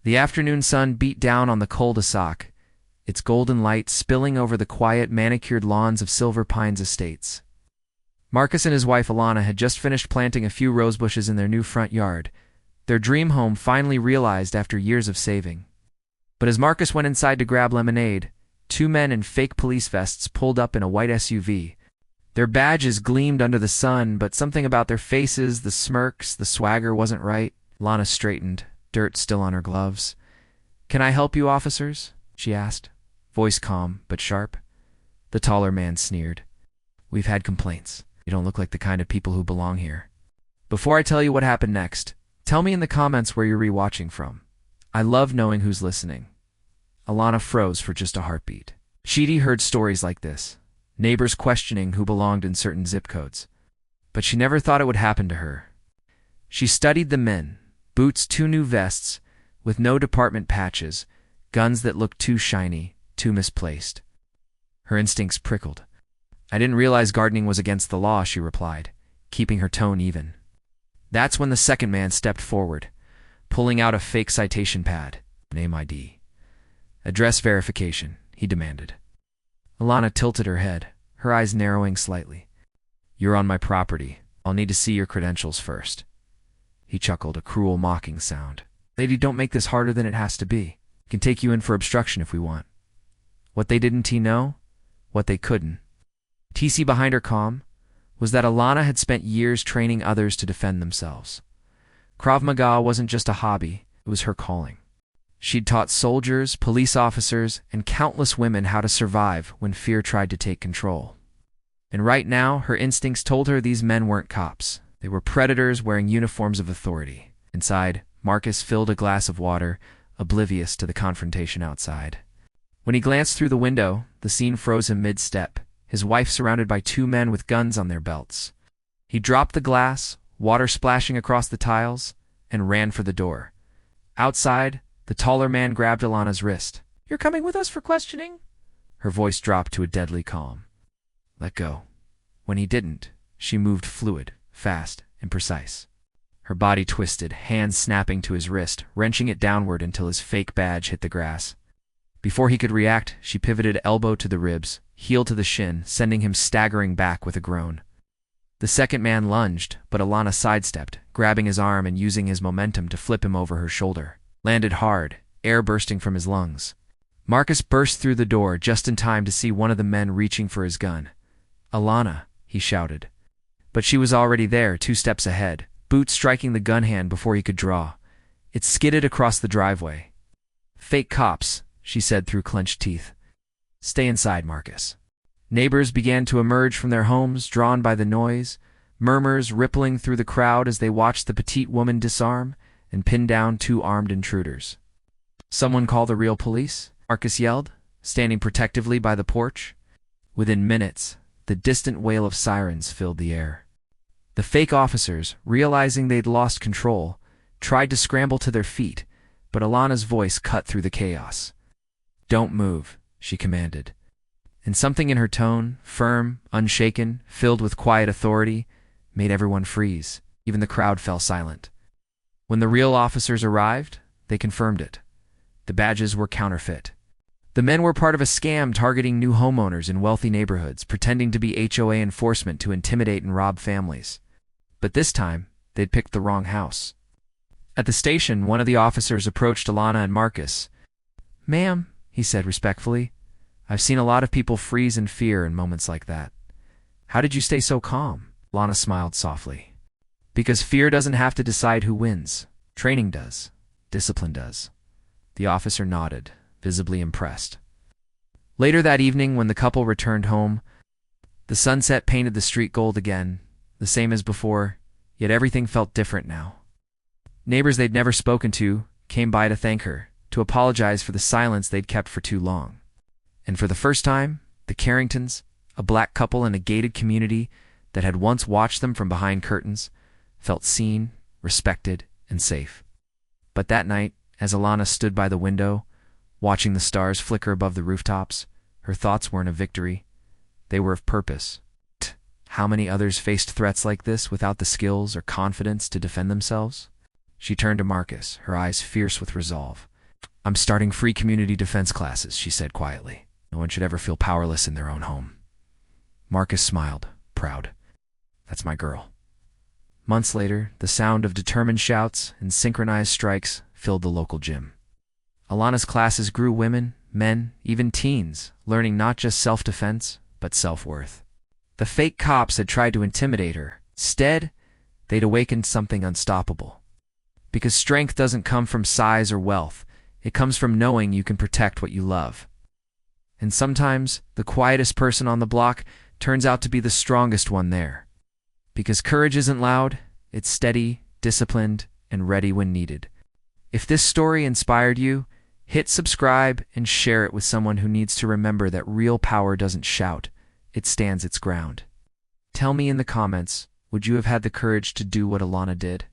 The afternoon sun beat down on the cul-de-sac, its golden light spilling over the quiet, manicured lawns of Silver Pines Estates. Marcus and his wife Alana had just finished planting a few rose bushes in their new front yard, their dream home finally realized after years of saving. But as Marcus went inside to grab lemonade, two men in fake police vests pulled up in a white SUV. Their badges gleamed under the sun, but something about their faces, the smirks, the swagger wasn't right. Lana straightened, dirt still on her gloves. "Can I help you, officers?" she asked, voice calm but sharp. The taller man sneered. "We've had complaints. You don't look like the kind of people who belong here. Before I tell you what happened next, tell me in the comments where you're rewatching from. I love knowing who's listening." Alana froze for just a heartbeat. She'd heard stories like this, neighbors questioning who belonged in certain zip codes. But she never thought it would happen to her. She studied the men, boots, two new vests, with no department patches, guns that looked too shiny, too misplaced. Her instincts prickled. "I didn't realize gardening was against the law," she replied, keeping her tone even. That's when the second man stepped forward, pulling out a fake citation pad. "Name ID. Address verification," he demanded. Alana tilted her head, her eyes narrowing slightly. "You're on my property. I'll need to see your credentials first." He chuckled, a cruel, mocking sound. "Lady, don't make this harder than it has to be. We can take you in for obstruction if we want." What they didn't know, what they couldn't. TC behind her calm was that Alana had spent years training others to defend themselves. Krav Maga wasn't just a hobby, it was her calling. She'd taught soldiers, police officers, and countless women how to survive when fear tried to take control. And right now, her instincts told her these men weren't cops. They were predators wearing uniforms of authority. Inside, Marcus filled a glass of water, oblivious to the confrontation outside. When he glanced through the window, the scene froze him mid-step, his wife surrounded by two men with guns on their belts. He dropped the glass, water splashing across the tiles, and ran for the door. Outside, the taller man grabbed Alana's wrist. "You're coming with us for questioning?" Her voice dropped to a deadly calm. "Let go." When he didn't, she moved fluid, fast, and precise. Her body twisted, hands snapping to his wrist, wrenching it downward until his fake badge hit the grass. Before he could react, she pivoted elbow to the ribs, heel to the shin, sending him staggering back with a groan. The second man lunged, but Alana sidestepped, grabbing his arm and using his momentum to flip him over her shoulder. Landed hard, air bursting from his lungs. Marcus burst through the door just in time to see one of the men reaching for his gun. "Alana," he shouted. But she was already there, 2 steps ahead, boot striking the gun hand before he could draw. It skidded across the driveway. "Fake cops," she said through clenched teeth. "Stay inside, Marcus." Neighbors began to emerge from their homes, drawn by the noise, murmurs rippling through the crowd as they watched the petite woman disarm and pin down 2 armed intruders. "Someone call the real police?" Marcus yelled, standing protectively by the porch. Within minutes, the distant wail of sirens filled the air. The fake officers, realizing they'd lost control, tried to scramble to their feet, but Alana's voice cut through the chaos. "Don't move," she commanded. And something in her tone, firm, unshaken, filled with quiet authority, made everyone freeze. Even the crowd fell silent. When the real officers arrived, they confirmed it. The badges were counterfeit. The men were part of a scam targeting new homeowners in wealthy neighborhoods, pretending to be HOA enforcement to intimidate and rob families. But this time, they'd picked the wrong house. At the station, one of the officers approached Alana and Marcus. "Ma'am," he said respectfully, "I've seen a lot of people freeze in fear in moments like that. How did you stay so calm?" Alana smiled softly. "Because fear doesn't have to decide who wins. Training does. Discipline does." The officer nodded, visibly impressed. Later that evening, when the couple returned home, the sunset painted the street gold again, the same as before, yet everything felt different now. Neighbors they'd never spoken to came by to thank her, to apologize for the silence they'd kept for too long. And for the first time, the Carringtons, a black couple in a gated community that had once watched them from behind curtains, felt seen, respected, and safe. But that night, as Alana stood by the window, watching the stars flicker above the rooftops, her thoughts weren't of victory. They were of purpose. How many others faced threats like this without the skills or confidence to defend themselves? She turned to Marcus, her eyes fierce with resolve. I'm starting free community defense classes, she said quietly. No one should ever feel powerless in their own home. Marcus smiled, proud. That's my girl. Months later, the sound of determined shouts and synchronized strikes filled the local gym. Alana's classes grew women, men, even teens, learning not just self-defense, but self-worth. The fake cops had tried to intimidate her. Instead, they'd awakened something unstoppable. Because strength doesn't come from size or wealth, it comes from knowing you can protect what you love. And sometimes, the quietest person on the block turns out to be the strongest one there. Because courage isn't loud, it's steady, disciplined, and ready when needed. If this story inspired you, hit subscribe and share it with someone who needs to remember that real power doesn't shout, it stands its ground. Tell me in the comments, would you have had the courage to do what Alana did?